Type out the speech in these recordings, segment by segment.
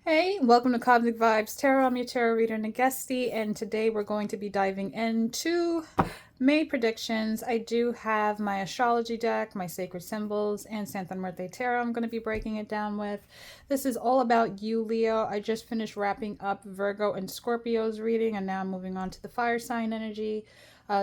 Hey, welcome to Cosmic Vibes Tarot. I'm your tarot reader, Nagesti, and today we're going to be diving into May predictions. I do have my astrology deck, my sacred symbols, and Santa Muerte Tarot I'm going to be breaking it down with. This is all about you, Leo. I just finished wrapping up Virgo and Scorpio's reading, and now I'm moving on to the fire sign energy.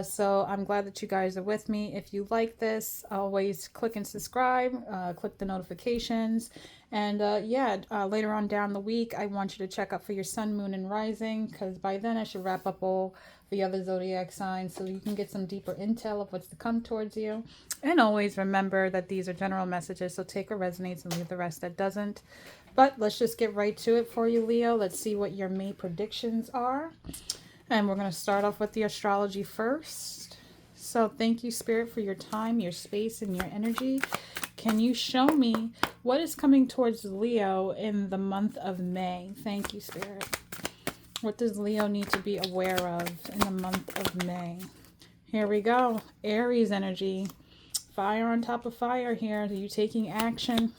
So I'm glad that you guys are with me. If you like this, always click and subscribe, click the notifications. And later on down the week, I want you to check out for your sun, moon, and rising, because by then I should wrap up all the other zodiac signs so you can get some deeper intel of what's to come towards you. And always remember that these are general messages, so take what resonates and leave the rest that doesn't. But let's just get right to it for you, Leo. Let's see what your May predictions are. And we're going to start off with the astrology first. So thank you, Spirit, for your time, your space, and your energy. Can you show me what is coming towards Leo in the month of May? Thank you, Spirit. What does Leo need to be aware of in the month of May? Here we go. Aries energy. Fire on top of fire here. Are you taking action?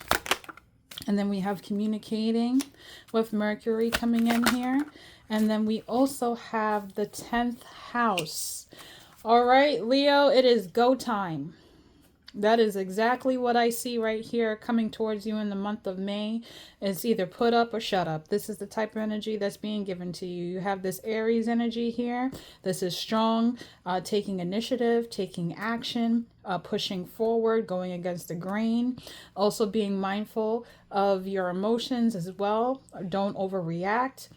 And then we have communicating with Mercury coming in here. And then we also have the 10th house. All right, Leo, it is go time. That is exactly what I see right here coming towards you in the month of May. It's either put up or shut up. This is the type of energy that's being given to you. You have this Aries energy here. This is strong, taking initiative, taking action, pushing forward, going against the grain. Also being mindful of your emotions as well. Don't overreact.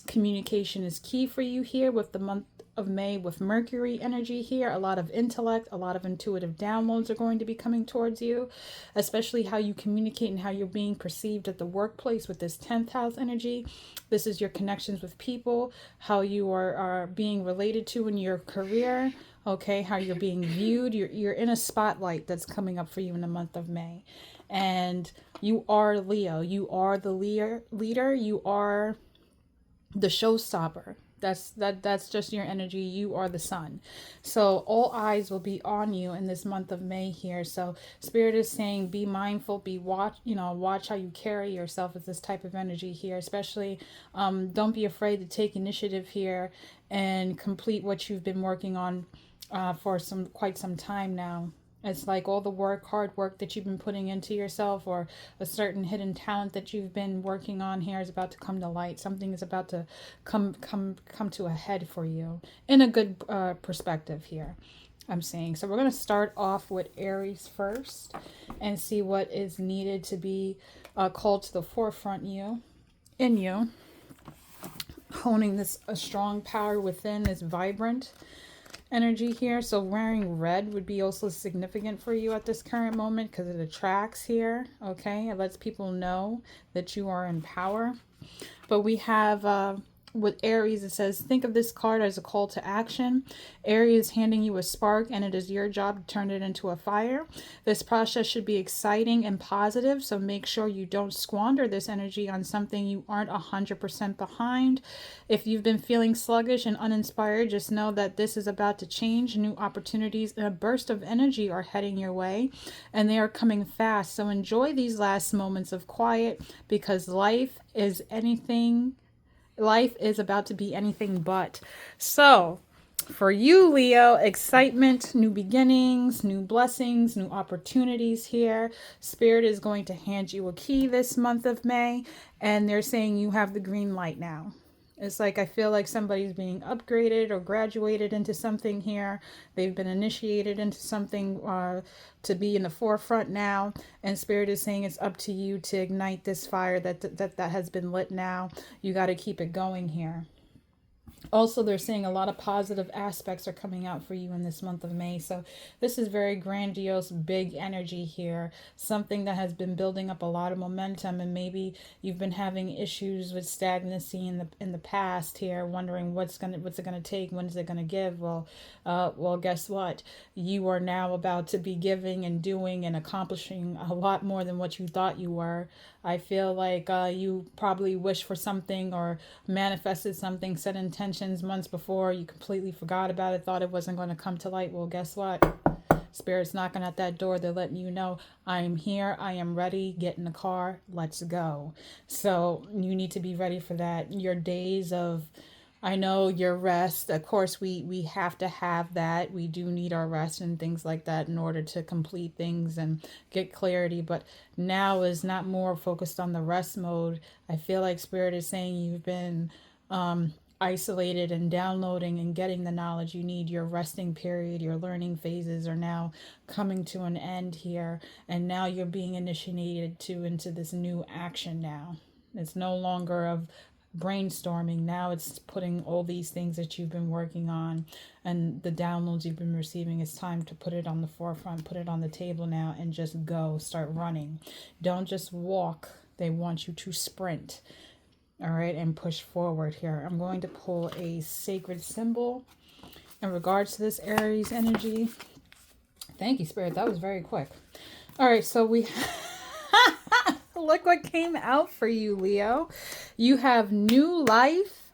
Communication is key for you here with the month of May with Mercury energy here. A lot of intellect, a lot of intuitive downloads are going to be coming towards you, especially how you communicate and how you're being perceived at the workplace with this 10th house energy. This is your connections with people, how you are being related to in your career, okay, how you're being viewed. You're in a spotlight that's coming up for you in the month of May. And you are Leo. You are the leader. You are the showstopper. That's just your energy. You are the sun. So all eyes will be on you in this month of May here. So Spirit is saying be mindful, watch how you carry yourself with this type of energy here. Especially don't be afraid to take initiative here and complete what you've been working on for quite some time now. It's like all the hard work that you've been putting into yourself, or a certain hidden talent that you've been working on here is about to come to light. Something is about to come to a head for you in a good perspective here, I'm saying. So we're going to start off with Aries first and see what is needed to be called to the forefront in you. Honing this a strong power within is vibrant energy here. So wearing red would be also significant for you at this current moment because it attracts here. Okay, it lets people know that you are in power. But we have with Aries, it says, think of this card as a call to action. Aries is handing you a spark, and it is your job to turn it into a fire. This process should be exciting and positive, so make sure you don't squander this energy on something you aren't 100% behind. If you've been feeling sluggish and uninspired, just know that this is about to change. New opportunities and a burst of energy are heading your way, and they are coming fast. So enjoy these last moments of quiet, because life is about to be anything but. So for you, Leo, excitement, new beginnings, new blessings, new opportunities here. Spirit is going to hand you a key this month of May, and they're saying you have the green light now. It's like I feel like somebody's being upgraded or graduated into something here. They've been initiated into something to be in the forefront now. And Spirit is saying it's up to you to ignite this fire that has been lit now. You got to keep it going here. Also, they're saying a lot of positive aspects are coming out for you in this month of May. So this is very grandiose, big energy here. Something that has been building up a lot of momentum, and maybe you've been having issues with stagnancy in the past here, wondering what's it gonna take, when is it gonna give? Well, guess what? You are now about to be giving and doing and accomplishing a lot more than what you thought you were. I feel like you probably wished for something or manifested something, set intentions months before. You completely forgot about it, thought it wasn't going to come to light. Well, guess what? Spirit's knocking at that door. They're letting you know, I am here. I am ready. Get in the car. Let's go. So you need to be ready for that. Your days of, I know your rest. Of course, we have to have that. We do need our rest and things like that in order to complete things and get clarity. But now is not more focused on the rest mode. I feel like Spirit is saying you've been isolated and downloading and getting the knowledge you need. Your resting period, your learning phases are now coming to an end here, and now you're being initiated to into this new action now. It's no longer of brainstorming. Now it's putting all these things that you've been working on and the downloads you've been receiving. It's time to put it on the forefront, put it on the table now, and just go, start running. Don't just walk. They want you to sprint. All right, and push forward here. I'm going to pull a sacred symbol in regards to this Aries energy. Thank you, Spirit. That was very quick. All right, so we look what came out for you, Leo. You have new life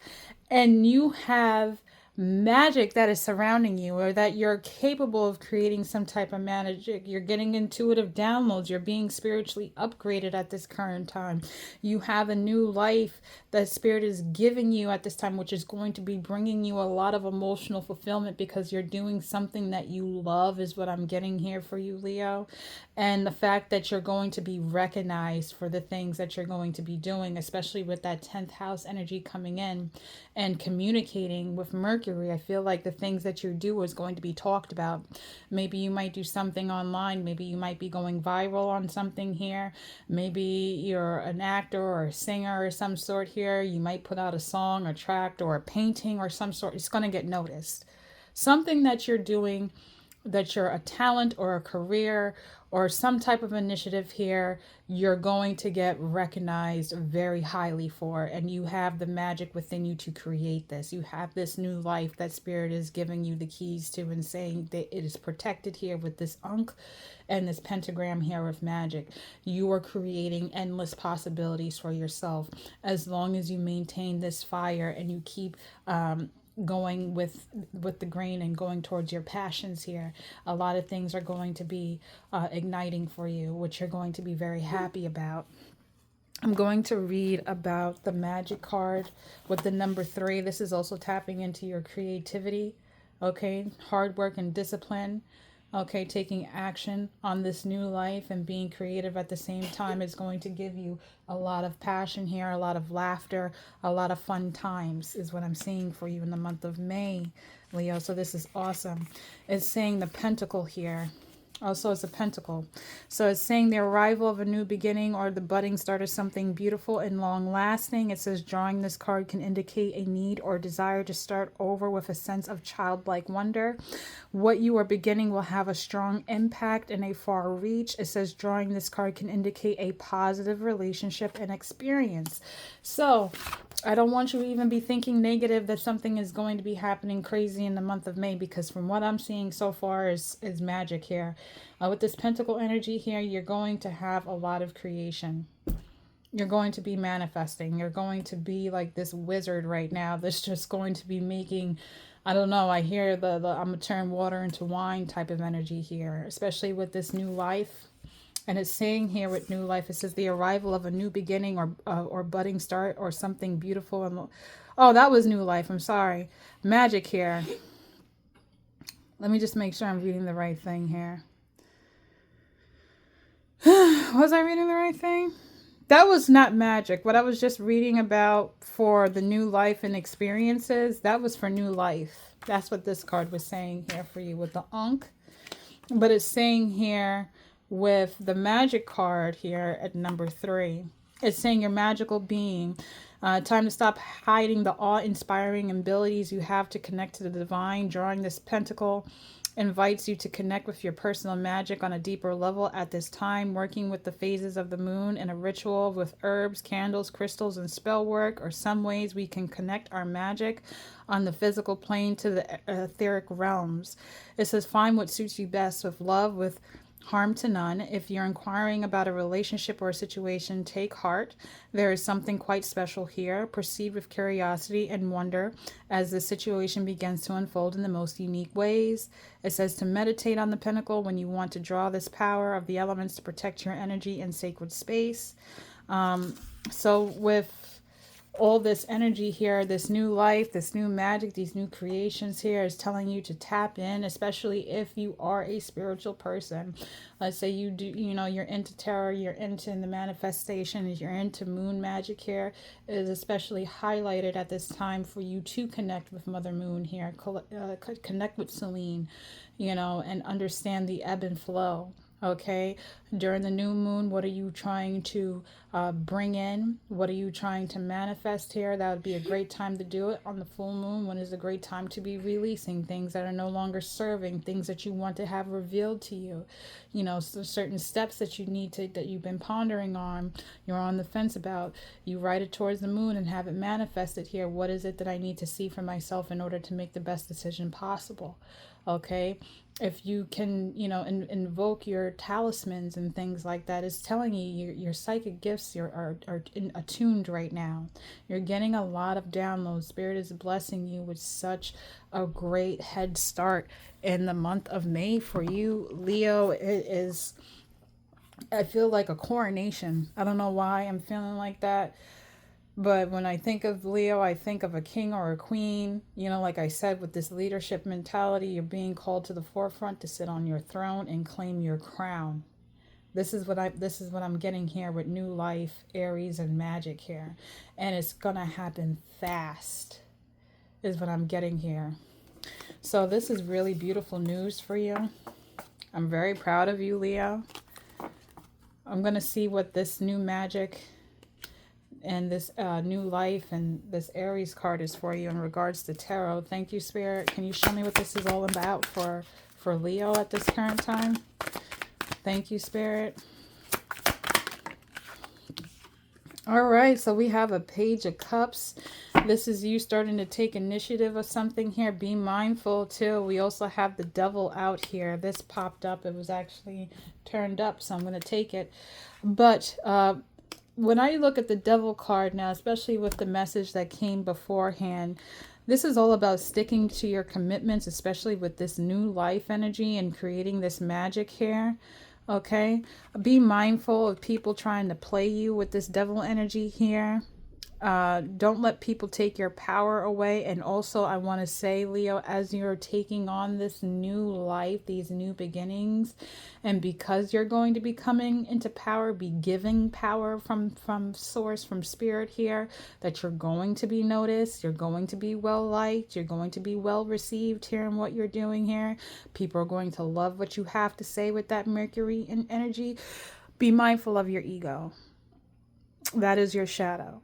and you have magic that is surrounding you, or that you're capable of creating some type of magic. You're getting intuitive downloads. You're being spiritually upgraded at this current time. You have a new life that Spirit is giving you at this time, which is going to be bringing you a lot of emotional fulfillment because you're doing something that you love, is what I'm getting here for you, Leo. And the fact that you're going to be recognized for the things that you're going to be doing, especially with that 10th house energy coming in and communicating with Mercury. I feel like the things that you do is going to be talked about. Maybe you might do something online. Maybe you might be going viral on something here. Maybe you're an actor or a singer or some sort here. You might put out a song or tract or a painting or some sort. It's going to get noticed. Something that you're doing, that you're a talent or a career or some type of initiative here, you're going to get recognized very highly for, and you have the magic within you to create this. You have this new life that Spirit is giving you the keys to and saying that it is protected here with this Ankh and this pentagram here of magic. You are creating endless possibilities for yourself as long as you maintain this fire and you keep going with the grain and going towards your passions here. A lot of things are going to be igniting for you, which you're going to be very happy about. I'm going to read about the magic card with the number 3. This is also tapping into your creativity, okay? Hard work and discipline. Okay, taking action on this new life and being creative at the same time is going to give you a lot of passion here, a lot of laughter, a lot of fun times is what I'm seeing for you in the month of May, Leo. So this is awesome. It's saying the pentacle here. Also, it's a pentacle. So it's saying the arrival of a new beginning or the budding start of something beautiful and long lasting. It says drawing this card can indicate a need or desire to start over with a sense of childlike wonder. What you are beginning will have a strong impact and a far reach. It says drawing this card can indicate a positive relationship and experience. So I don't want you to even be thinking negative that something is going to be happening crazy in the month of May, because from what I'm seeing so far is magic here. With this pentacle energy here, you're going to have a lot of creation. You're going to be manifesting. You're going to be like this wizard right now that's just going to be making, I don't know, I hear the I'm going to turn water into wine type of energy here, especially with this new life. And it's saying here with new life, it says the arrival of a new beginning or budding start or something beautiful. And oh, that was new life. I'm sorry. Magic here. Let me just make sure I'm reading the right thing here. Was I reading the right thing? That was not magic. What I was just reading about for the new life and experiences, that was for new life. That's what this card was saying here for you with the Ankh. But it's saying here with the magic card here at number 3, it's saying your magical being. Time to stop hiding the awe-inspiring abilities you have to connect to the divine. Drawing this pentacle invites you to connect with your personal magic on a deeper level at this time. Working with the phases of the moon in a ritual with herbs, candles, crystals, and spell work are some ways we can connect our magic on the physical plane to the etheric realms. It says find what suits you best with love, with harm to none. If you're inquiring about a relationship or a situation, take heart. There is something quite special here. Proceed with curiosity and wonder as the situation begins to unfold in the most unique ways. It says to meditate on the pinnacle when you want to draw this power of the elements to protect your energy in sacred space. So with all this energy here, this new life, this new magic, these new creations here is telling you to tap in, especially if you are a spiritual person. Let's say you do, you're into tarot, you're into the manifestation, you're into moon magic here. It is especially highlighted at this time for you to connect with Mother Moon here, connect with Selene, and understand the ebb and flow. Okay, during the new moon, what are you trying to bring in? What are you trying to manifest here? That would be a great time to do it. On the full moon, when is a great time to be releasing things that are no longer serving, things that you want to have revealed to you. So certain steps that you need to, that you've been pondering on, you're on the fence about, you write it towards the moon and have it manifested here. What is it that I need to see for myself in order to make the best decision possible? Okay, if you can, invoke your talismans and things like that, it's telling you your psychic gifts are attuned right now. You're getting a lot of downloads. Spirit is blessing you with such a great head start in the month of May for you, Leo. It is, I feel like a coronation. I don't know why I'm feeling like that. But when I think of Leo, I think of a king or a queen. Like I said, with this leadership mentality, you're being called to the forefront to sit on your throne and claim your crown. This is what I'm getting here with new life, Aries, and magic here. And it's gonna happen fast, is what I'm getting here. So this is really beautiful news for you. I'm very proud of you, Leo. I'm gonna see what this new magic and this new life and this Aries card is for you in regards to tarot. Thank you, Spirit. Can you show me what this is all about for Leo at this current time? Thank you, Spirit. All right, so we have a Page of Cups. This is you starting to take initiative of something here. Be mindful, too. We also have the Devil out here. This popped up. It was actually turned up, so I'm going to take it. But when I look at the Devil card now, especially with the message that came beforehand, this is all about sticking to your commitments, especially with this new life energy and creating this magic here. Okay, be mindful of people trying to play you with this devil energy here. Don't let people take your power away. And also, I want to say, Leo, as you're taking on this new life, these new beginnings, and because you're going to be coming into power, be giving power from source, from spirit here, that you're going to be noticed, you're going to be well liked, you're going to be well received here in what you're doing here. People are going to love what you have to say with that Mercury and energy. Be mindful of your ego. That is your shadow.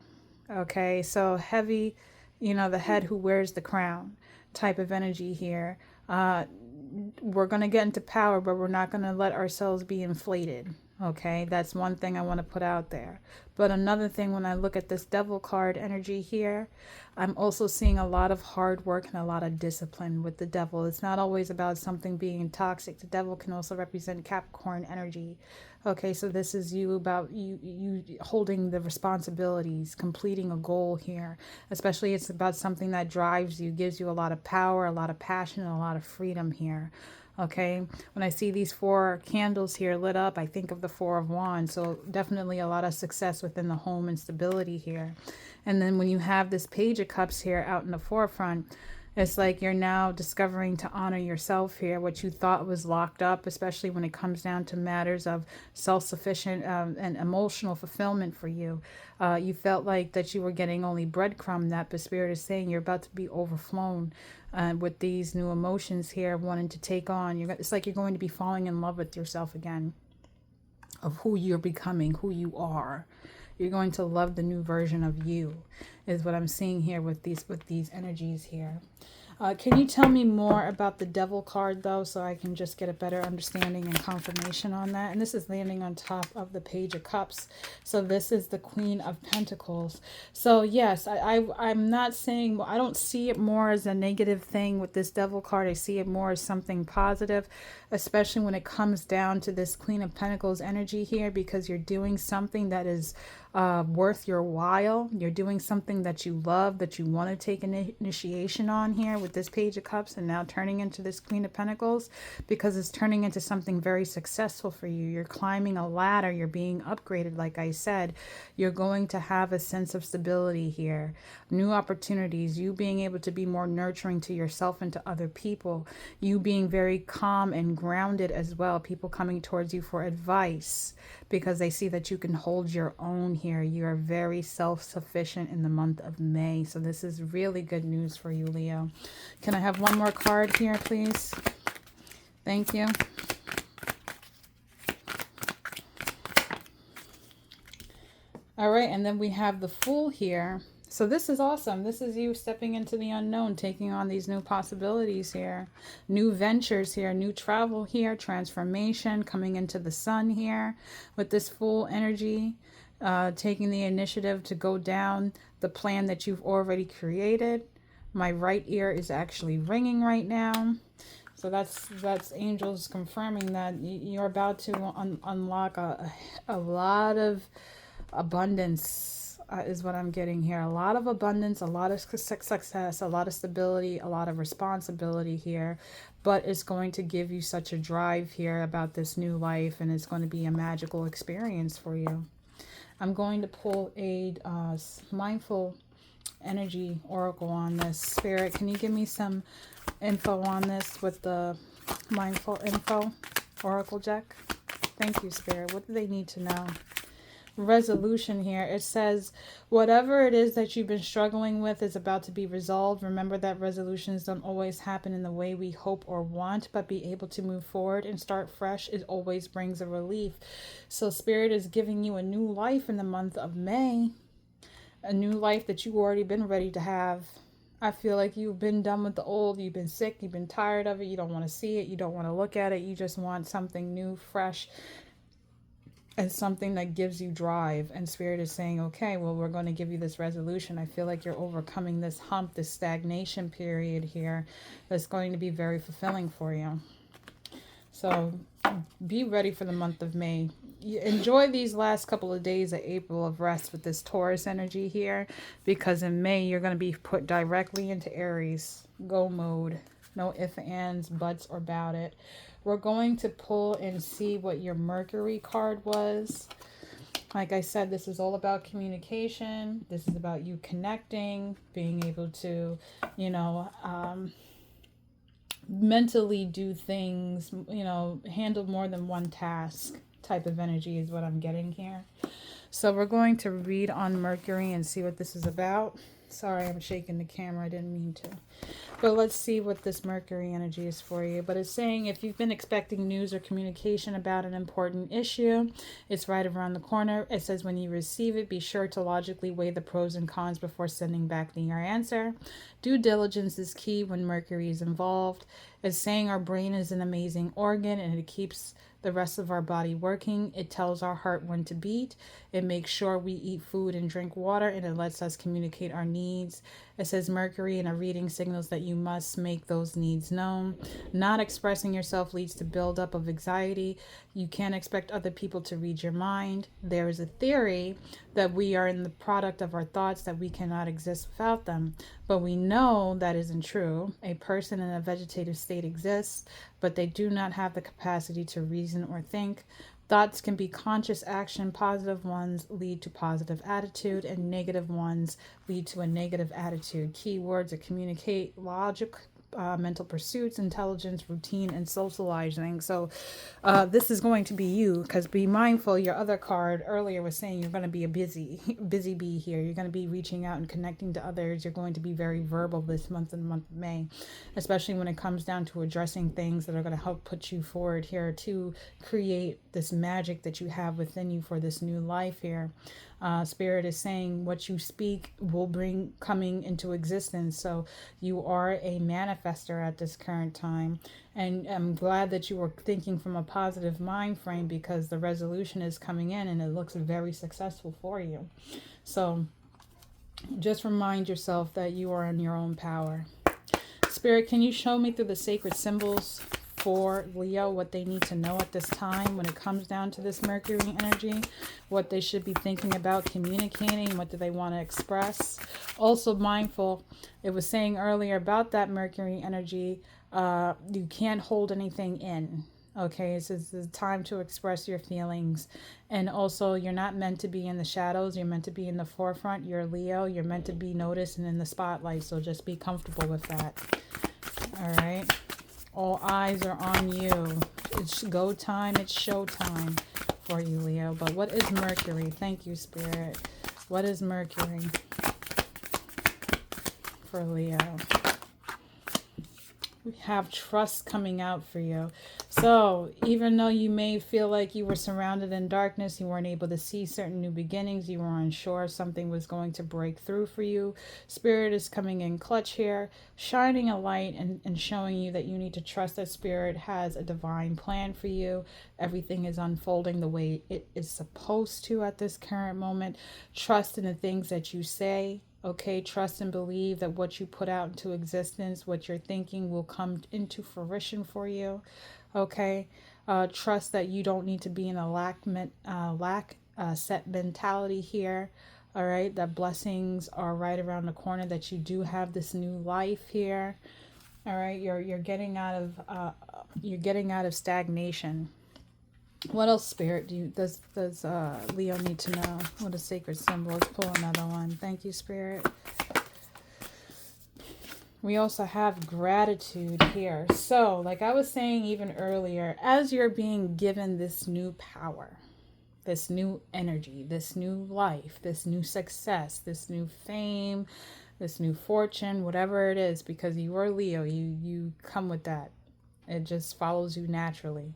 Okay, so heavy, the head who wears the crown type of energy here. We're going to get into power, but we're not going to let ourselves be inflated. Okay, that's one thing I want to put out there. But another thing, when I look at this Devil card energy here, I'm also seeing a lot of hard work and a lot of discipline with the Devil. It's not always about something being toxic. The Devil can also represent Capricorn energy. Okay, so this is you about you holding the responsibilities, completing a goal here. Especially it's about something that drives you, gives you a lot of power, a lot of passion, and a lot of freedom here. Okay, when I see these 4 candles here lit up, I think of the 4 of Wands. So definitely a lot of success within the home and stability here. And then when you have this Page of Cups here out in the forefront, it's like you're now discovering to honor yourself here, what you thought was locked up, especially when it comes down to matters of self-sufficient and emotional fulfillment for you. You felt like that you were getting only breadcrumb that, but Spirit is saying you're about to be overflown with these new emotions here, wanting to take on. It's like you're going to be falling in love with yourself again, of who you're becoming, who you are. You're going to love the new version of you, is what I'm seeing here with these energies here. Can you tell me more about the Devil card, though, so I can just get a better understanding and confirmation on that? And this is landing on top of the Page of Cups. So this is the Queen of Pentacles. So yes, I'm not saying, I don't see it more as a negative thing with this Devil card. I see it more as something positive, especially when it comes down to this Queen of Pentacles energy here, because you're doing something that is worth your while. You're doing something that you love, that you want to take an initiation on here with this Page of Cups, and now turning into this Queen of Pentacles, because it's turning into something very successful for you. You're climbing a ladder. You're being upgraded. Like I said, you're going to have a sense of stability here, new opportunities, you being able to be more nurturing to yourself and to other people, you being very calm and grounded as well, people coming towards you for advice because they see that you can hold your own here. You are very self-sufficient in the month of May. So this is really good news for you, Leo. Can I have one more card here, please? Thank you. All right, and then we have the Fool here. So this is awesome. This is you stepping into the unknown, taking on these new possibilities here, new ventures here, new travel here, transformation, coming into the sun here with this Fool energy, taking the initiative to go down the plan that you've already created. My right ear is actually ringing right now. So that's angels confirming that you're about to unlock a lot of abundance, is what I'm getting here. A lot of abundance, a lot of success, a lot of stability, a lot of responsibility here. But it's going to give you such a drive here about this new life, and it's going to be a magical experience for you. I'm going to pull a mindful energy oracle on this. Spirit, can you give me some info on this with the mindful info oracle deck? Thank you, Spirit. What do they need to know? Resolution here. It says whatever it is that you've been struggling with is about to be resolved. Remember that resolutions don't always happen in the way we hope or want, but be able to move forward and start fresh, it always brings a relief. So Spirit is giving you a new life in the month of May, a new life that you've already been ready to have. I feel like you've been done with the old. You've been sick, you've been tired of it, you don't want to see it, you don't want to look at it, you just want something new, fresh, and something that gives you drive. And Spirit is saying, okay, well, we're going to give you this resolution. I feel like you're overcoming this hump, this stagnation period here that's going to be very fulfilling for you. So be ready for the month of May. Enjoy these last couple of days of April of rest with this Taurus energy here, because in May you're going to be put directly into Aries. Go mode. No ifs, ands, buts, or about it. We're going to pull and see what your Mercury card was. Like I said, this is all about communication. This is about you connecting, being able to, you know, mentally do things, you know, handle more than one task type of energy is what I'm getting here. So we're going to read on Mercury and see what this is about. Sorry, I'm shaking the camera. I didn't mean to. But let's see what this Mercury energy is for you. But it's saying if you've been expecting news or communication about an important issue, it's right around the corner. It says when you receive it, be sure to logically weigh the pros and cons before sending back your answer. Due diligence is key when Mercury is involved. It's saying our brain is an amazing organ and it keeps the rest of our body working. It tells our heart when to beat. It makes sure we eat food and drink water, and it lets us communicate our needs. It says Mercury in a reading signals that you must make those needs known. Not expressing yourself leads to buildup of anxiety. You can't expect other people to read your mind. There is a theory that we are in the product of our thoughts, that we cannot exist without them. But we know that isn't true. A person in a vegetative state exists, but they do not have the capacity to reason or think. Thoughts can be conscious action. Positive ones lead to positive attitude, and negative ones lead to a negative attitude. Keywords are communicate, logic, mental pursuits, intelligence, routine, and socializing. So this is going to be you, because be mindful. Your other card earlier was saying you're going to be a busy bee here. You're going to be reaching out and connecting to others. You're going to be very verbal this month, in the month of May, especially when it comes down to addressing things that are going to help put you forward here to create this magic that you have within you for this new life here. Spirit is saying what you speak will bring coming into existence. So you are a manifester at this current time. And I'm glad that you were thinking from a positive mind frame, because the resolution is coming in and it looks very successful for you. So just remind yourself that you are in your own power. Spirit, can you show me through the sacred symbols for Leo what they need to know at this time when it comes down to this Mercury energy, what they should be thinking about communicating, what do they want to express? Also mindful, it was saying earlier about that Mercury energy, you can't hold anything in. Okay, so it's the time to express your feelings. And also, you're not meant to be in the shadows. You're meant to be in the forefront. You're Leo. You're meant to be noticed and in the spotlight. So just be comfortable with that. All right. All eyes are on you. It's go time. It's show time for you, Leo. But what is Mercury? Thank you, Spirit. What is Mercury for Leo? We have trust coming out for you. So even though you may feel like you were surrounded in darkness, you weren't able to see certain new beginnings, you were unsure something was going to break through for you, Spirit is coming in clutch here, shining a light and showing you that you need to trust that Spirit has a divine plan for you. Everything is unfolding the way it is supposed to at this current moment. Trust in the things that you say. Okay, trust and believe that what you put out into existence, what you're thinking, will come into fruition for you. Okay, trust that you don't need to be in a lack set mentality here. All right, that blessings are right around the corner. That you do have this new life here. All right, you're getting out of stagnation. What else, Spirit, does Leo need to know? What a sacred symbol. Let's pull another one. Thank you, Spirit. We also have gratitude here. So, like I was saying even earlier, as you're being given this new power, this new energy, this new life, this new success, this new fame, this new fortune, whatever it is, because you are Leo, you come with that. It just follows you naturally.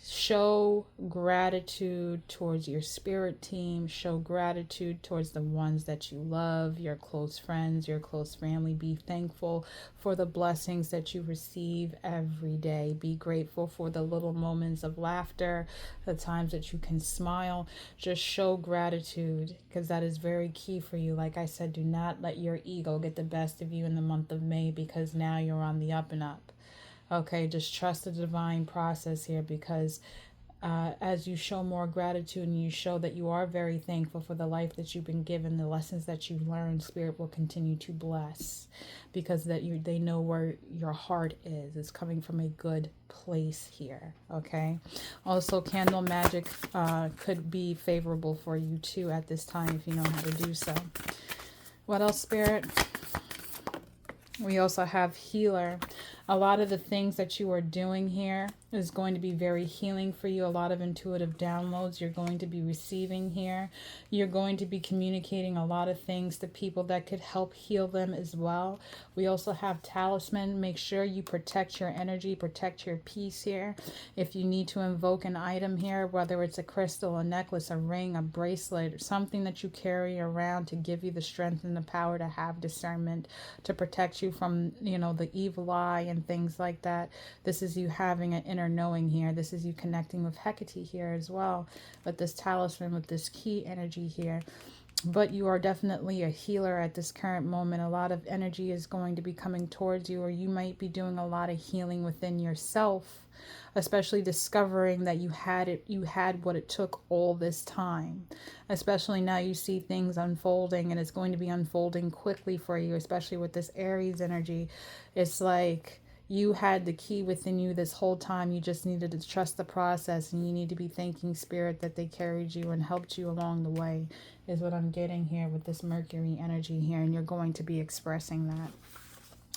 Show gratitude towards your spirit team. Show gratitude towards the ones that you love, your close friends, your close family. Be thankful for the blessings that you receive every day. Be grateful for the little moments of laughter, the times that you can smile. Just show gratitude, because that is very key for you. Like I said, do not let your ego get the best of you in the month of May, because now you're on the up and up. Okay, just trust the divine process here, because as you show more gratitude and you show that you are very thankful for the life that you've been given, the lessons that you've learned, Spirit will continue to bless, because they know where your heart is. It's coming from a good place here. Okay. Also, candle magic could be favorable for you too at this time if you know how to do so. What else, Spirit? We also have healer. A lot of the things that you are doing here is going to be very healing for you. A lot of intuitive downloads you're going to be receiving here. You're going to be communicating a lot of things to people that could help heal them as well. We also have talisman. Make sure you protect your energy, protect your peace here. If you need to invoke an item here, whether it's a crystal, a necklace, a ring, a bracelet, or something that you carry around to give you the strength and the power to have discernment, to protect you from, the evil eye and things like that. This is you having an inner knowing here. This is you connecting with Hecate here as well, with this talisman, with this key energy here. But you are definitely a healer at this current moment. A lot of energy is going to be coming towards you, or you might be doing a lot of healing within yourself, especially discovering that you had what it took all this time. Especially now you see things unfolding, and it's going to be unfolding quickly for you, especially with this Aries energy. It's like you had the key within you this whole time. You just needed to trust the process, and you need to be thanking Spirit that they carried you and helped you along the way, is what I'm getting here with this Mercury energy here. And you're going to be expressing that.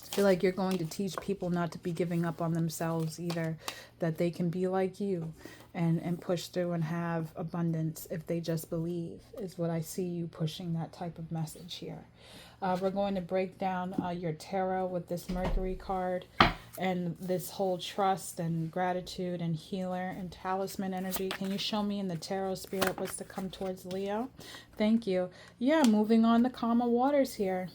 I feel like you're going to teach people not to be giving up on themselves either, that they can be like you and push through and have abundance if they just believe, is what I see you pushing, that type of message here. We're going to break down your tarot with this Mercury card. and this whole trust and gratitude and healer and talisman energy. Can you show me in the tarot spirit what's to come towards Leo? Thank you. Yeah, moving on to calmer waters here.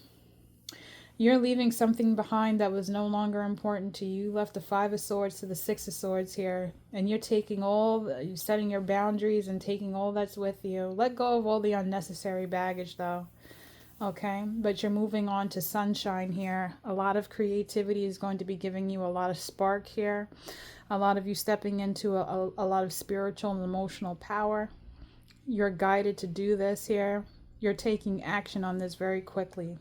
You're leaving something behind that was no longer important to you. You left the Five of Swords to the Six of Swords here. And you're taking you're setting your boundaries and taking all that's with you. Let go of all the unnecessary baggage though. Okay, but you're moving on to sunshine here. A lot of creativity is going to be giving you a lot of spark here. A lot of you stepping into a lot of spiritual and emotional power. You're guided to do this here. You're taking action on this very quickly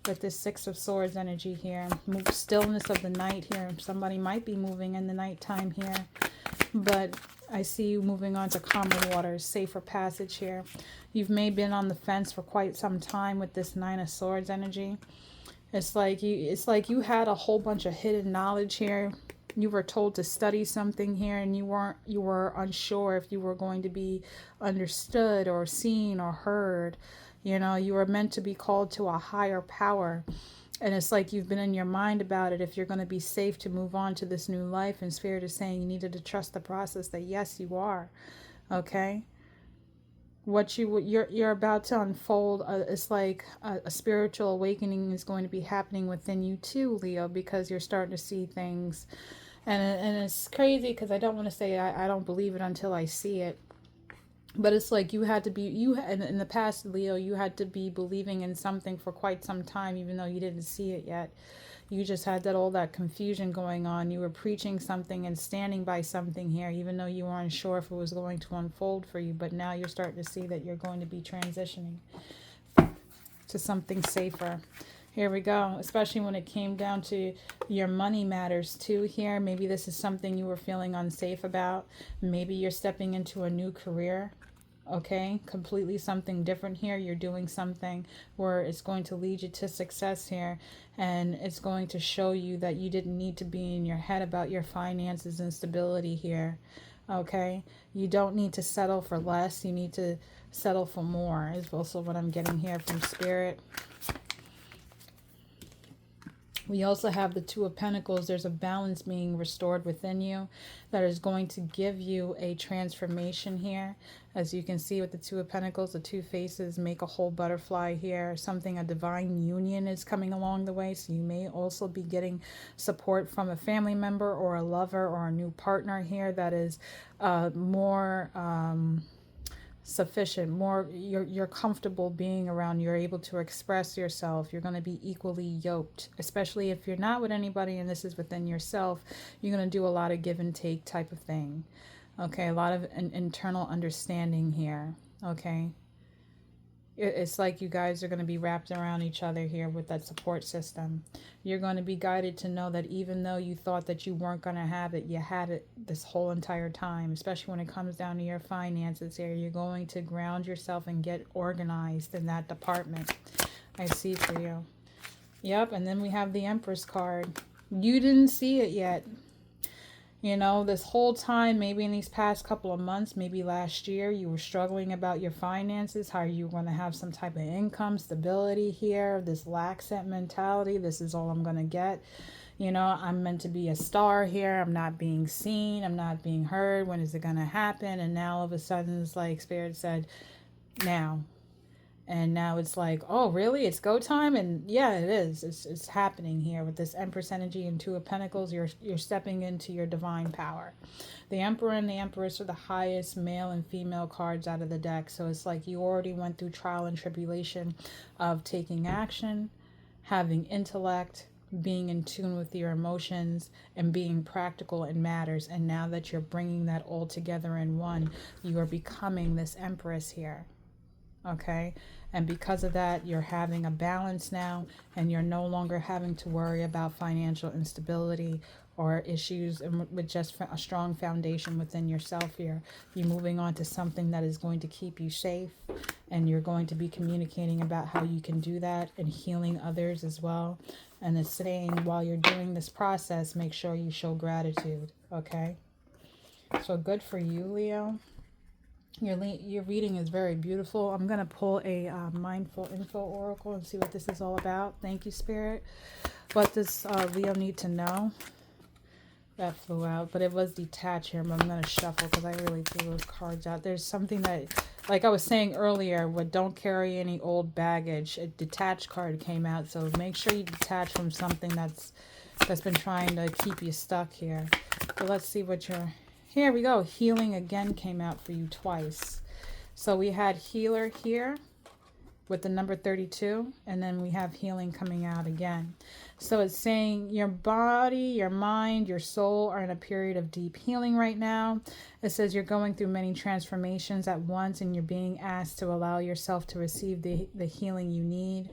with this Six of Swords energy here. Move stillness of the night here. Somebody might be moving in the nighttime here, but I see you moving on to calmer waters, safer passage here. You've maybe been on the fence for quite some time with this Nine of Swords energy. It's like you had a whole bunch of hidden knowledge here. You were told to study something here, and you were unsure if you were going to be understood or seen or heard. You know, you were meant to be called to a higher power. And it's like you've been in your mind about it, if you're going to be safe to move on to this new life. And Spirit is saying you needed to trust the process, that yes, you are. Okay? What you're about to unfold, it's like a spiritual awakening is going to be happening within you too, Leo, because you're starting to see things. And it's crazy because I don't want to say I don't believe it until I see it. But it's like you had to be, in the past, Leo, you had to be believing in something for quite some time, even though you didn't see it yet. You just had all that confusion going on. You were preaching something and standing by something here, even though you weren't sure if it was going to unfold for you. But now you're starting to see that you're going to be transitioning to something safer. Here we go. Especially when it came down to your money matters too here. Maybe this is something you were feeling unsafe about. Maybe you're stepping into a new career. Okay, completely something different here. You're doing something where it's going to lead you to success here, and it's going to show you that you didn't need to be in your head about your finances and stability here. Okay, you don't need to settle for less. You need to settle for more is also what I'm getting here from Spirit. We also have the Two of Pentacles. There's a balance being restored within you that is going to give you a transformation here. As you can see with the Two of Pentacles, the two faces make a whole butterfly here. A divine union is coming along the way. So you may also be getting support from a family member or a lover or a new partner here that is more sufficient, more you're comfortable being around. You're able to express yourself. You're going to be equally yoked, especially if you're not with anybody and this is within yourself. You're going to do a lot of give and take type of thing. Okay, a lot of internal understanding here. Okay, it's like you guys are going to be wrapped around each other here with that support system. You're going to be guided to know that even though you thought that you weren't going to have it, you had it this whole entire time, especially when it comes down to your finances here. You're going to ground yourself and get organized in that department. I see for you. Yep, and then we have the Empress card. You didn't see it yet. You know, this whole time, maybe in these past couple of months, maybe last year, you were struggling about your finances, how you were going to have some type of income stability here, this lack set mentality. This is all I'm going to get. You know, I'm meant to be a star here. I'm not being seen. I'm not being heard. When is it going to happen? And now all of a sudden, it's like Spirit said, now. And now it's like, oh, really? It's go time? And yeah, it is. It's happening here with this Empress energy and Two of Pentacles. You're stepping into your divine power. The Emperor and the Empress are the highest male and female cards out of the deck. So it's like you already went through trial and tribulation of taking action, having intellect, being in tune with your emotions, and being practical in matters. And now that you're bringing that all together in one, you are becoming this Empress here. Okay, and because of that, you're having a balance now, and you're no longer having to worry about financial instability or issues with just a strong foundation within yourself here. You're moving on to something that is going to keep you safe, and you're going to be communicating about how you can do that and healing others as well. And it's saying while you're doing this process, make sure you show gratitude. Okay, so good for you, Leo. Your reading is very beautiful. I'm going to pull a Mindful Info Oracle and see what this is all about. Thank you, Spirit. What does Leo need to know? That flew out, but it was detached here. But I'm going to shuffle because I really threw those cards out. There's something that, like I was saying earlier, with don't carry any old baggage. A detached card came out, so make sure you detach from something that's been trying to keep you stuck here. But let's see what you're... Here we go. Healing again came out for you twice. So we had healer here with the number 32, and then we have healing coming out again. So it's saying your body, your mind, your soul are in a period of deep healing right now. It says you're going through many transformations at once, and you're being asked to allow yourself to receive the healing you need.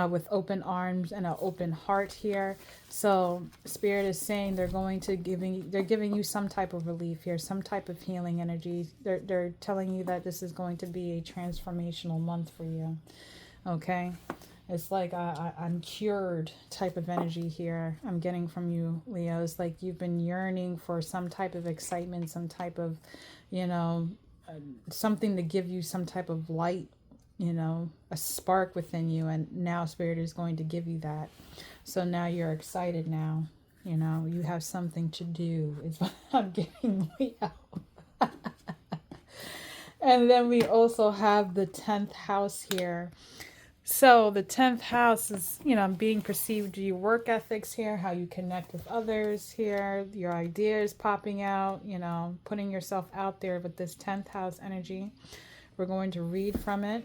With open arms and an open heart here. So Spirit is saying they're giving you some type of relief here, some type of healing energy. They're telling you that this is going to be a transformational month for you. Okay, it's like I'm cured type of energy here I'm getting from you, Leo. It's like you've been yearning for some type of excitement, some type of, something to give you some type of light, a spark within you, and now Spirit is going to give you that. So now you're excited now, you have something to do is what I'm getting out. And then we also have the 10th house here. So the 10th house is, being perceived, your work ethics here, how you connect with others here, your ideas popping out, putting yourself out there with this 10th house energy. We're going to read from it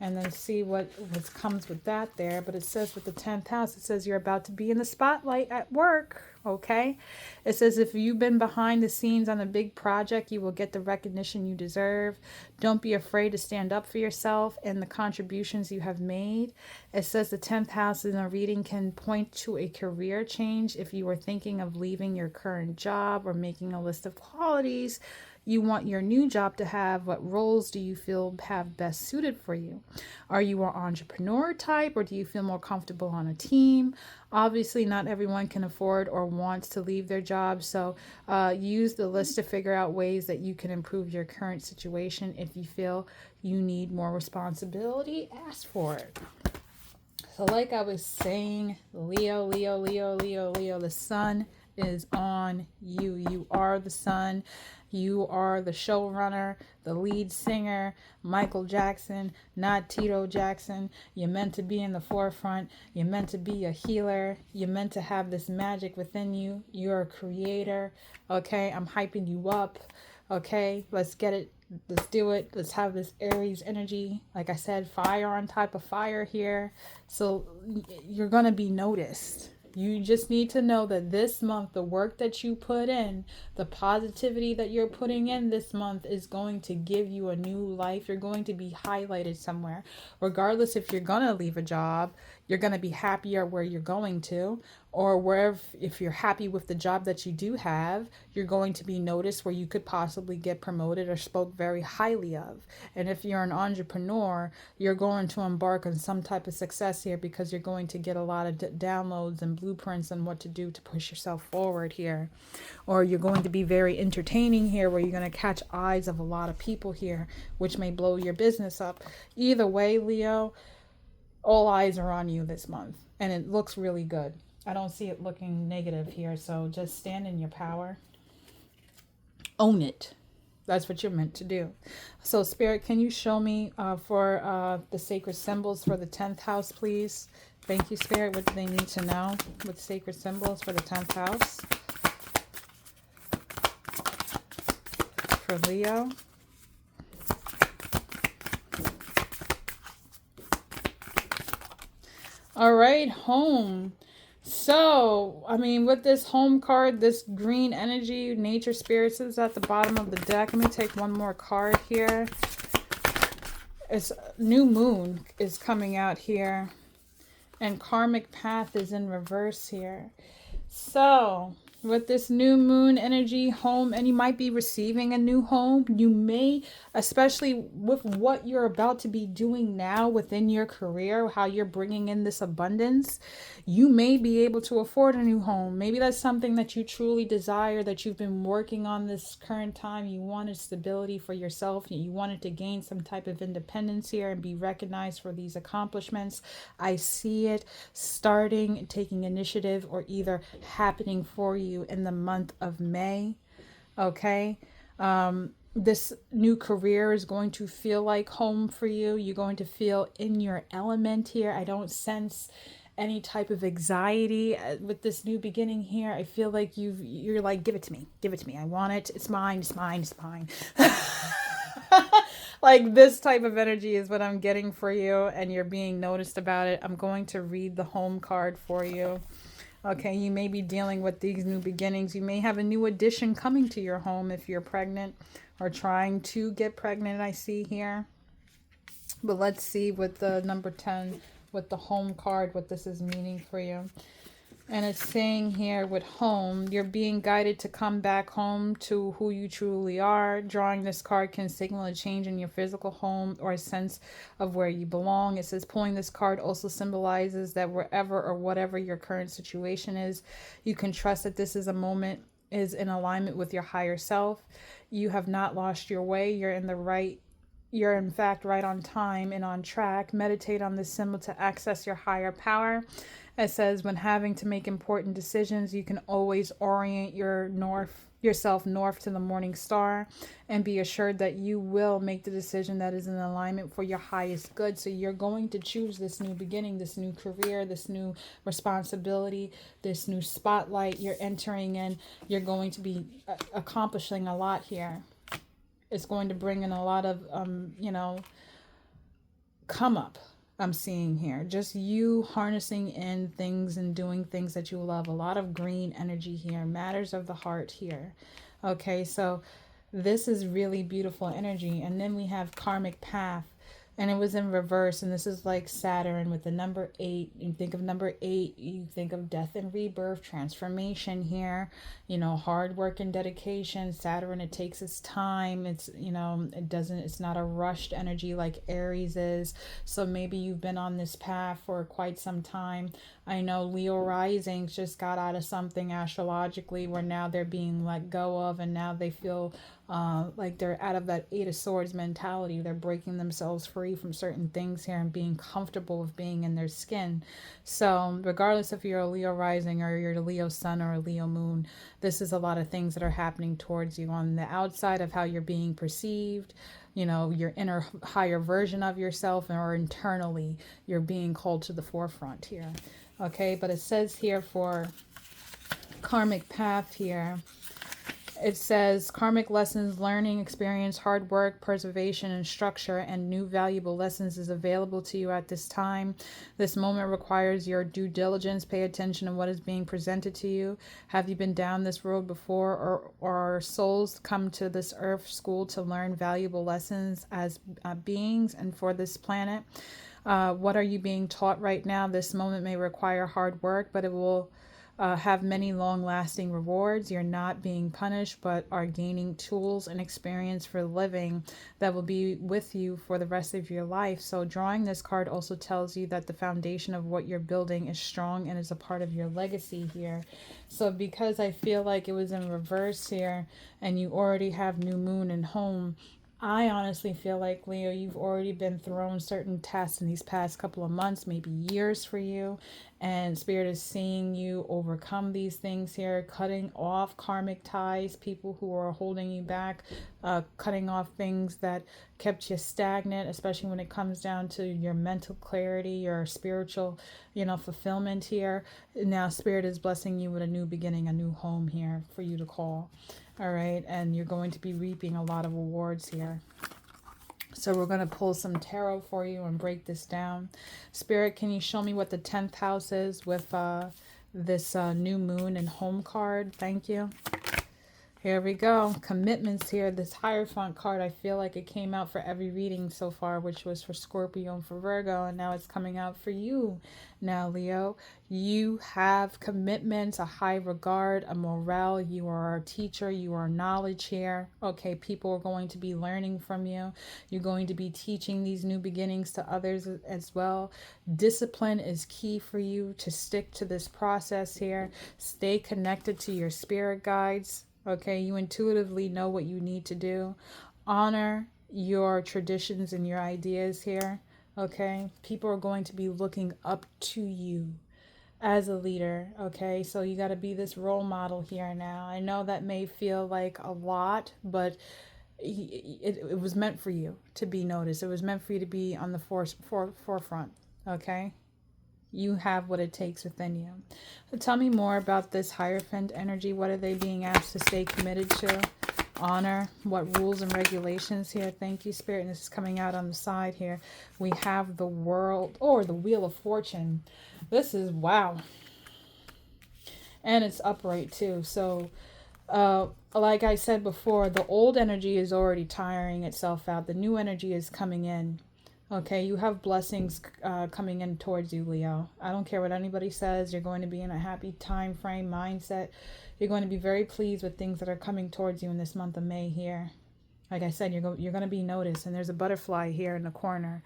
and then see what comes with that there. But it says with the 10th house, it says you're about to be in the spotlight at work, okay? It says if you've been behind the scenes on a big project, you will get the recognition you deserve. Don't be afraid to stand up for yourself and the contributions you have made. It says the 10th house in a reading can point to a career change if you are thinking of leaving your current job or making a list of qualities you want your new job to have. What roles do you feel have best suited for you? Are you an entrepreneur type, or do you feel more comfortable on a team? Obviously, not everyone can afford or wants to leave their job, so use the list to figure out ways that you can improve your current situation. If you feel you need more responsibility, ask for it. So like I was saying, Leo, the sun is on you. You are the sun. You are the showrunner, the lead singer, Michael Jackson, not Tito Jackson. You're meant to be in the forefront. You're meant to be a healer. You're meant to have this magic within you. You're a creator. Okay, I'm hyping you up. Okay, let's get it. Let's do it. Let's have this Aries energy. Like I said, fire on top of fire here. So you're going to be noticed. You just need to know that this month, the work that you put in, the positivity that you're putting in this month is going to give you a new life. You're going to be highlighted somewhere. Regardless if you're going to leave a job, you're going to be happier where you're going to, or wherever, if you're happy with the job that you do have, you're going to be noticed where you could possibly get promoted or spoke very highly of. And if you're an entrepreneur, you're going to embark on some type of success here because you're going to get a lot of downloads and blueprints on what to do to push yourself forward here. Or you're going to be very entertaining here where you're going to catch eyes of a lot of people here, which may blow your business up. Either way, Leo, all eyes are on you this month, and it looks really good. I don't see it looking negative here, so just stand in your power. Own it. That's what you're meant to do. So, Spirit, can you show me for the sacred symbols for the 10th house, please? Thank you, Spirit. What do they need to know with sacred symbols for the 10th house? For Leo. All right, home. So, I mean, with this home card, this green energy, nature spirits is at the bottom of the deck. Let me take one more card here. It's new moon is coming out here. And karmic path is in reverse here. So, with this new moon energy, home, and you might be receiving a new home. You may, especially with what you're about to be doing now within your career, how you're bringing in this abundance, you may be able to afford a new home. Maybe that's something that you truly desire, that you've been working on this current time. You wanted stability for yourself. You wanted to gain some type of independence here and be recognized for these accomplishments. I see it starting, taking initiative, or either happening for you you in the month of May. Okay. This new career is going to feel like home for you. You're going to feel in your element here. I don't sense any type of anxiety with this new beginning here. I feel like you're like, give it to me, give it to me. I want it. It's mine. It's mine. It's mine. Like this type of energy is what I'm getting for you, and you're being noticed about it. I'm going to read the home card for you. Okay, you may be dealing with these new beginnings. You may have a new addition coming to your home if you're pregnant or trying to get pregnant, I see here. But let's see with the number 10, with the home card, what this is meaning for you. And it's saying here with home, you're being guided to come back home to who you truly are. Drawing this card can signal a change in your physical home or a sense of where you belong. It says pulling this card also symbolizes that wherever or whatever your current situation is, you can trust that this is a moment is in alignment with your higher self. You have not lost your way. You're in fact right on time and on track. Meditate on this symbol to access your higher power. It says when having to make important decisions, you can always orient yourself north to the morning star, and be assured that you will make the decision that is in alignment for your highest good. So you're going to choose this new beginning, this new career, this new responsibility, this new spotlight you're entering in. You're going to be accomplishing a lot here. It's going to bring in a lot of, come up. I'm seeing here just you harnessing in things and doing things that you love. A lot of green energy here, matters of the heart here. Okay, so this is really beautiful energy. And then we have karmic path, and it was in reverse, and this is like Saturn with the number 8. You think of number 8, you think of death and rebirth, transformation here, hard work and dedication. Saturn, it takes its time. It's, it's not a rushed energy like Aries is. So maybe you've been on this path for quite some time. I know Leo risings just got out of something astrologically where now they're being let go of, and now they feel like they're out of that 8 of Swords mentality. They're breaking themselves free from certain things here and being comfortable with being in their skin. So regardless if you're a Leo rising or you're a Leo sun or a Leo moon, this is a lot of things that are happening towards you on the outside of how you're being perceived, your inner higher version of yourself, or internally you're being called to the forefront here. Okay, but it says here for karmic path here, it says karmic lessons, learning, experience, hard work, preservation, and structure, and new valuable lessons is available to you at this time. This moment requires your due diligence. Pay attention to what is being presented to you. Have you been down this road before, or souls come to this earth school to learn valuable lessons as beings and for this planet? What are you being taught right now? This moment may require hard work, but it will have many long-lasting rewards. You're not being punished, but are gaining tools and experience for living that will be with you for the rest of your life. So drawing this card also tells you that the foundation of what you're building is strong and is a part of your legacy here. So because I feel like it was in reverse here, and you already have new moon and home, I honestly feel like, Leo, you've already been thrown certain tests in these past couple of months, maybe years for you. And Spirit is seeing you overcome these things here, cutting off karmic ties, people who are holding you back, cutting off things that kept you stagnant, especially when it comes down to your mental clarity, your spiritual, fulfillment here. Now Spirit is blessing you with a new beginning, a new home here for you to call. All right, and you're going to be reaping a lot of rewards here. So we're going to pull some tarot for you and break this down. Spirit, can you show me what the 10th house is with this new moon and home card? Thank you. Here we go. Commitments here. This Hierophant card, I feel like it came out for every reading so far, which was for Scorpio and for Virgo, and now it's coming out for you. Now, Leo, you have commitments, a high regard, a morale. You are a teacher. You are knowledge here. Okay, people are going to be learning from you. You're going to be teaching these new beginnings to others as well. Discipline is key for you to stick to this process here. Stay connected to your spirit guides. Okay, you intuitively know what you need to do. Honor your traditions and your ideas here. Okay, people are going to be looking up to you. as a leader. Okay, so you got to be this role model here now. I know that may feel like a lot, but it was meant for you to be noticed. It was meant for you to be on the forefront. Okay, you have what it takes within you. So tell me more about this Hierophant energy. What are they being asked to stay committed to? Honor. What rules and regulations here? Thank you, Spirit. And this is coming out on the side here. We have the World, or the Wheel of Fortune. This is, wow. And it's upright too. So like I said before, the old energy is already tiring itself out. The new energy is coming in. Okay, you have blessings coming in towards you, Leo. I don't care what anybody says. You're going to be in a happy time frame mindset. You're going to be very pleased with things that are coming towards you in this month of May here. Like I said, you're going to be noticed, and there's a butterfly here in the corner.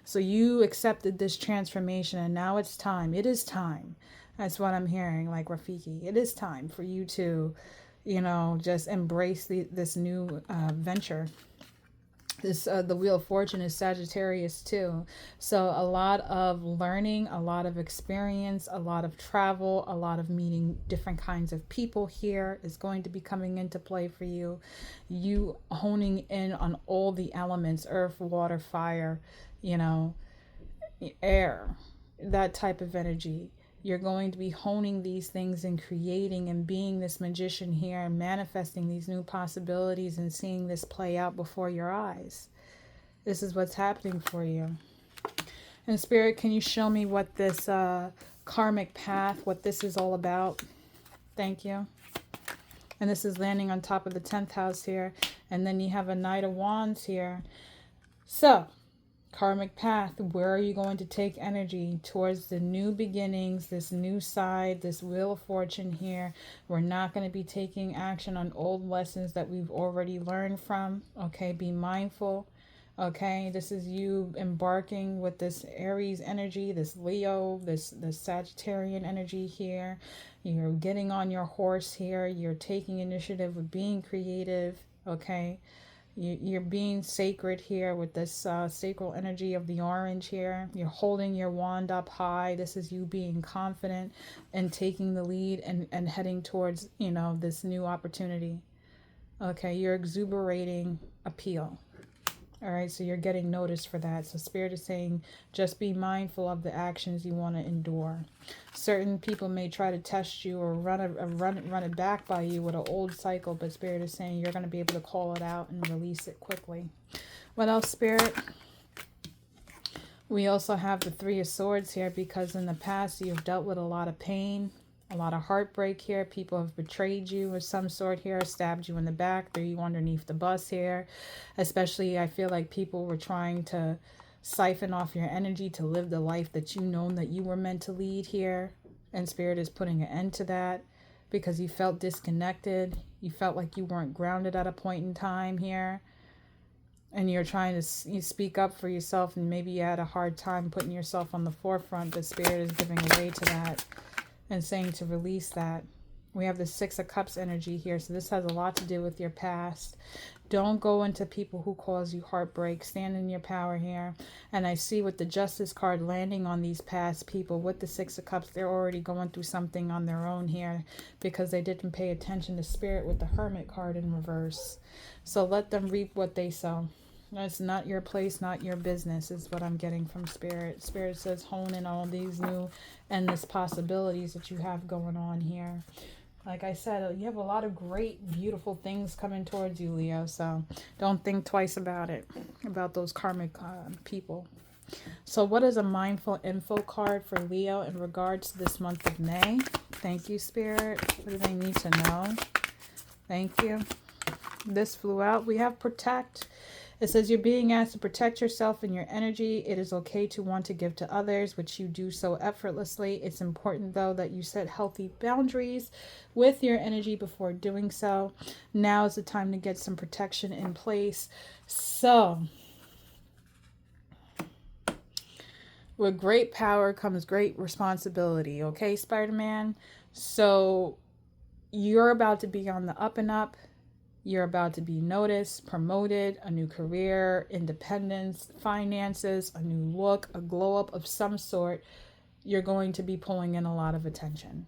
So you accepted this transformation, and now it's time. It is time. That's what I'm hearing, like Rafiki. It is time for you to, just embrace this new venture. This the Wheel of Fortune is Sagittarius too. So a lot of learning, a lot of experience, a lot of travel, a lot of meeting different kinds of people here is going to be coming into play for you. You honing in on all the elements, earth, water, fire, air, that type of energy. You're going to be honing these things and creating and being this magician here and manifesting these new possibilities and seeing this play out before your eyes. This is what's happening for you. And Spirit, can you show me what this karmic path, what this is all about? Thank you. And this is landing on top of the 10th house here. And then you have a Knight of Wands here. So, karmic path, where are you going to take energy towards the new beginnings, this new side, this Wheel of Fortune here? We're not going to be taking action on old lessons that we've already learned from. Okay, be mindful. Okay, this is you embarking with this Aries energy, this Leo, this Sagittarian energy here. You're getting on your horse here. You're taking initiative with being creative. Okay, you're being sacred here with this sacral energy of the orange here. You're holding your wand up high. This is you being confident and taking the lead and heading towards, this new opportunity. Okay, you're exuberating appeal. All right, so you're getting noticed for that. So Spirit is saying, just be mindful of the actions you want to endure. Certain people may try to test you or run it back by you with an old cycle, but Spirit is saying you're going to be able to call it out and release it quickly. What else, Spirit? We also have the Three of Swords here because in the past you've dealt with a lot of pain, a lot of heartbreak here. People have betrayed you of some sort here, stabbed you in the back, threw you underneath the bus here. Especially, I feel like people were trying to siphon off your energy to live the life that you know that you were meant to lead here. And Spirit is putting an end to that because you felt disconnected. You felt like you weren't grounded at a point in time here. And you're trying to speak up for yourself, and maybe you had a hard time putting yourself on the forefront, but Spirit is giving way to that and saying to release that. We have the Six of Cups energy here, so this has a lot to do with your past. Don't go into people who cause you heartbreak. Stand in your power here. And I see with the Justice card landing on these past people with the Six of Cups, they're already going through something on their own here because they didn't pay attention to Spirit with the Hermit card in reverse. So let them reap what they sow. It's not your place, not your business, is what I'm getting from Spirit. Spirit says hone in all these new endless possibilities that you have going on here. Like I said, you have a lot of great, beautiful things coming towards you, Leo. So don't think twice about it, about those karmic people. So what is a mindful info card for Leo in regards to this month of May? Thank you, Spirit. What do they need to know? Thank you. This flew out. We have protect. It says you're being asked to protect yourself and your energy. It is okay to want to give to others, which you do so effortlessly. It's important, though, that you set healthy boundaries with your energy before doing so. Now is the time to get some protection in place. So, with great power comes great responsibility. Okay, Spider-Man? So, you're about to be on the up and up. You're about to be noticed, promoted, a new career, independence, finances, a new look, a glow up of some sort. you're going to be pulling in a lot of attention.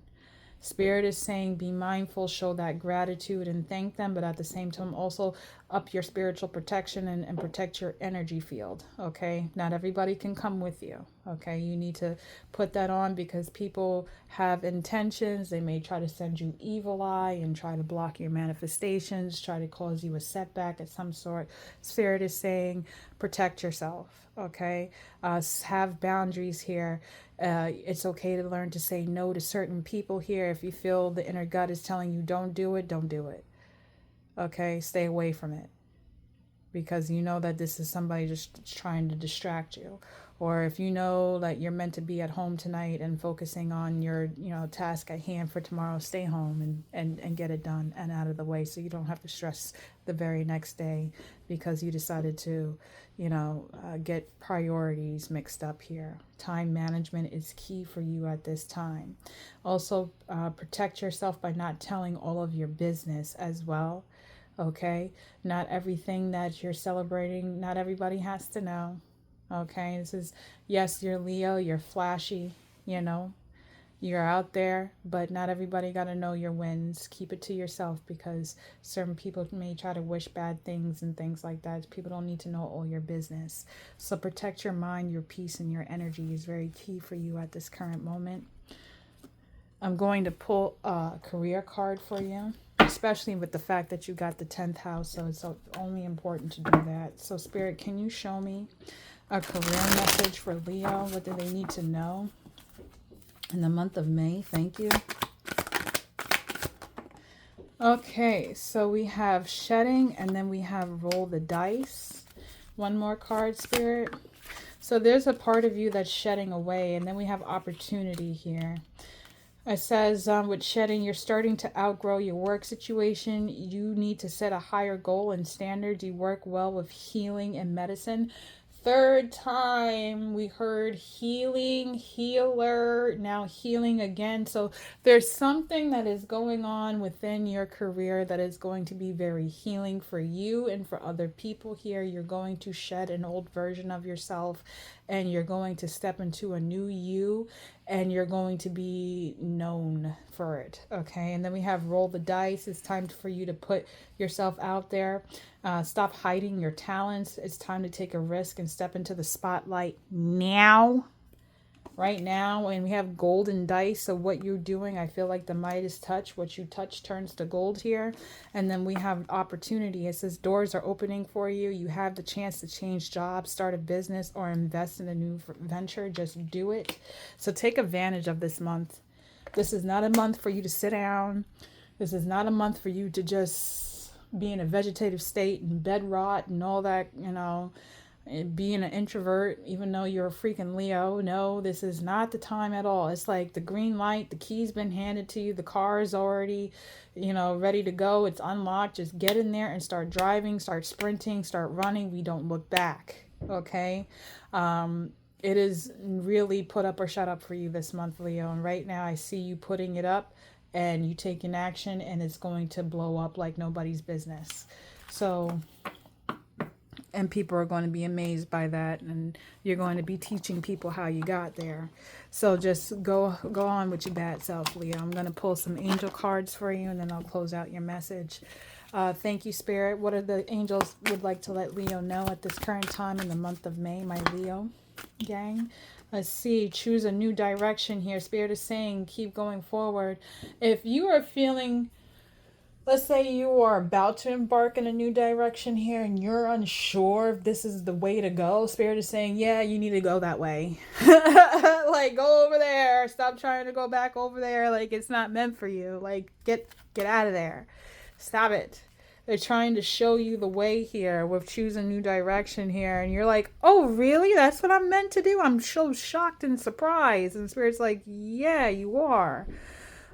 Spirit is saying be mindful, show that gratitude and thank them, but at the same time also up your spiritual protection and protect your energy field. Okay, not everybody can come with you. Okay, you need to put that on because people have intentions. They may try to send you evil eye and try to block your manifestations, try to cause you a setback of some sort. Spirit is saying protect yourself. Okay, have boundaries here. It's okay to learn to say no to certain people here. If you feel the inner gut is telling you don't do it, don't do it. Okay, stay away from it because you know that this is somebody just trying to distract you. Or if you know that you're meant to be at home tonight and focusing on your, task at hand for tomorrow, stay home and get it done and out of the way so you don't have to stress the very next day because you decided to, get priorities mixed up here. Time management is key for you at this time. Also, protect yourself by not telling all of your business as well. Okay, not everything that you're celebrating, not everybody has to know. Okay, this is, yes, you're Leo, you're flashy, you're out there, but not everybody got to know your wins. Keep it to yourself because certain people may try to wish bad things and things like that. People don't need to know all your business. So protect your mind, your peace, and your energy is very key for you at this current moment. I'm going to pull a career card for you, especially with the fact that you got the 10th house, so it's only important to do that. So Spirit, can you show me a career message for Leo? What do they need to know in the month of May? Thank you. Okay, so we have shedding and then we have roll the dice. One more card, Spirit. So there's a part of you that's shedding away, and then we have opportunity here. It says with shedding, you're starting to outgrow your work situation. You need to set a higher goal and standards. You work well with healing and medicine. Third time we heard healing, healer, now healing again. So there's something that is going on within your career that is going to be very healing for you and for other people here. You're going to shed an old version of yourself and you're going to step into a new you and you're going to be known for it. Okay, and then we have roll the dice. It's time for you to put yourself out there. Stop hiding your talents. It's time to take a risk and step into the spotlight now. Right now. And we have golden dice. So what you're doing, I feel like the Midas touch. What you touch turns to gold here. And then we have opportunity. It says doors are opening for you. You have the chance to change jobs, start a business, or invest in a new venture. Just do it. So take advantage of this month. This is not a month for you to sit down. This is not a month for you to just be in a vegetative state and bed rot and all that, being an introvert, even though you're a freaking Leo. No, this is not the time at all. It's like the green light, the key's been handed to you, the car is already, ready to go. It's unlocked. Just get in there and start driving, start sprinting, start running. We don't look back. Okay. It is really put up or shut up for you this month, Leo. And right now I see you putting it up and you taking action, and it's going to blow up like nobody's business. So, and people are going to be amazed by that, and you're going to be teaching people how you got there. So just go on with your bad self, Leo. I'm going to pull some angel cards for you, and then I'll close out your message. Thank you, Spirit. What are the angels would like to let Leo know at this current time in the month of May, my Leo gang? Let's see, choose a new direction here. Spirit is saying keep going forward. If you are feeling, let's say you are about to embark in a new direction here and you're unsure if this is the way to go, Spirit is saying, yeah, you need to go that way. Like, go over there. Stop trying to go back over there. Like, it's not meant for you. Like, get out of there. Stop it. They're trying to show you the way here with choose a new direction here. And you're like, oh, really? That's what I'm meant to do? I'm so shocked and surprised. And Spirit's like, yeah, you are.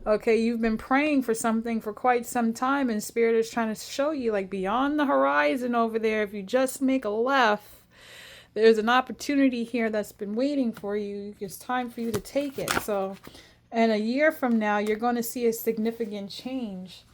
Okay, you've been praying for something for quite some time. And Spirit is trying to show you, like, beyond the horizon over there, if you just make a left, there's an opportunity here that's been waiting for you. It's time for you to take it. So, and a year from now, you're going to see a significant change.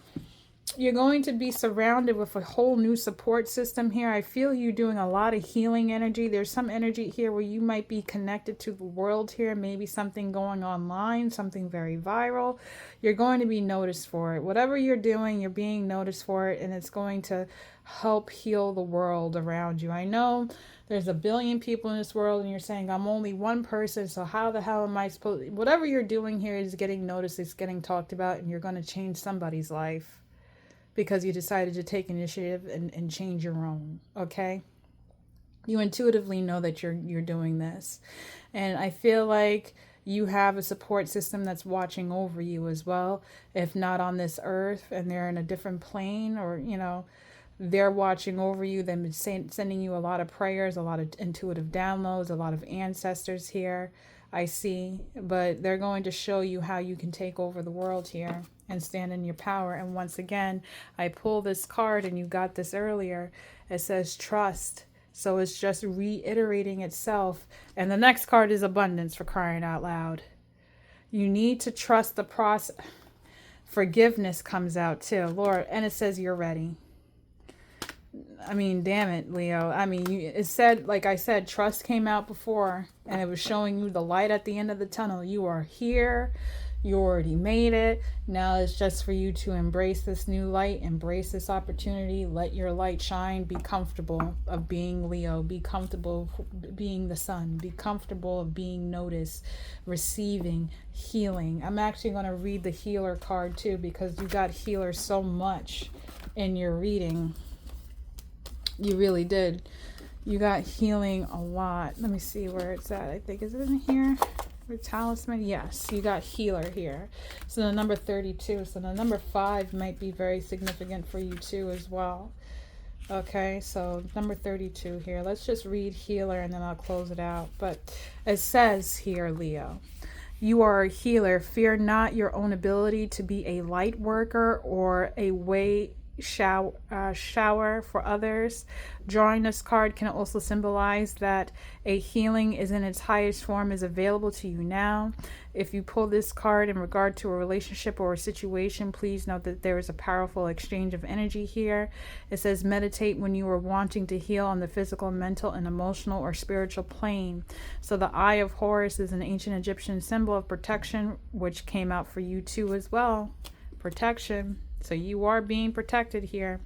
You're going to be surrounded with a whole new support system here. I feel you doing a lot of healing energy. There's some energy here where you might be connected to the world here. Maybe something going online, something very viral. You're going to be noticed for it. Whatever you're doing, you're being noticed for it, and it's going to help heal the world around you. I know there's a billion people in this world, and you're saying, I'm only one person, so how the hell am I supposed... Whatever you're doing here is getting noticed, it's getting talked about, and you're going to change somebody's life because you decided to take initiative and change your own, okay? You intuitively know that you're doing this. And I feel like you have a support system that's watching over you as well, if not on this earth, and they're in a different plane, or, you know, they're watching over you. They've been sending you a lot of prayers, a lot of intuitive downloads, a lot of ancestors here, I see. But they're going to show you how you can take over the world here and stand in your power. And once again, I pull this card, and you got this earlier. It says trust. So it's just reiterating itself. And the next card is abundance, for crying out loud. You need to trust the process. Forgiveness comes out too, Lord. And it says you're ready. I mean, damn it, Leo. I mean, it said, like I said, trust came out before, and it was showing you the light at the end of the tunnel. You are here. You already made it. Now it's just for you to embrace this new light, embrace this opportunity, let your light shine, be comfortable of being Leo, be comfortable being the sun, be comfortable of being noticed, receiving, healing. I'm actually going to read the healer card too, because you got healer so much in your reading. You really did. You got healing a lot. Let me see where it's at. I think, is it in here? With talisman? Yes, you got healer here. So the number 32. So the number 5 might be very significant for you too as well. Okay, so number 32 here. Let's just read healer and then I'll close it out. But it says here, Leo, you are a healer. Fear not your own ability to be a light worker or a way shower for others. Drawing this card can also symbolize that a healing is in its highest form is available to you now. If you pull this card in regard to a relationship or a situation, please note that there is a powerful exchange of energy here. It says meditate when you are wanting to heal on the physical, mental, and emotional or spiritual plane. So the Eye of Horus is an ancient Egyptian symbol of protection, which came out for you too as well. Protection. So you are being protected here.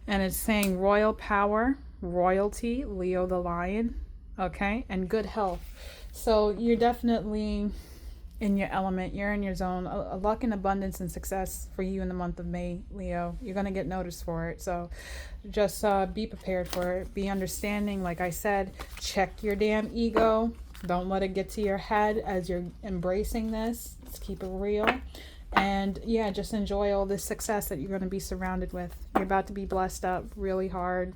And it's saying royal power, royalty, Leo the lion, okay, and good health. So you're definitely in your element. You're in your zone. A luck and abundance and success for you in the month of May, Leo. You're going to get noticed for it. So just be prepared for it. Be understanding. Like I said, check your damn ego. Don't let it get to your head as you're embracing this. Let's keep it real. And yeah, just enjoy all this success that you're going to be surrounded with. You're about to be blessed up really hard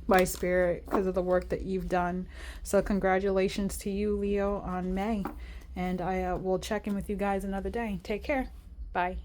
by spirit because of the work that you've done. So congratulations to you, Leo, on May. And I will check in with you guys another day. Take care. Bye.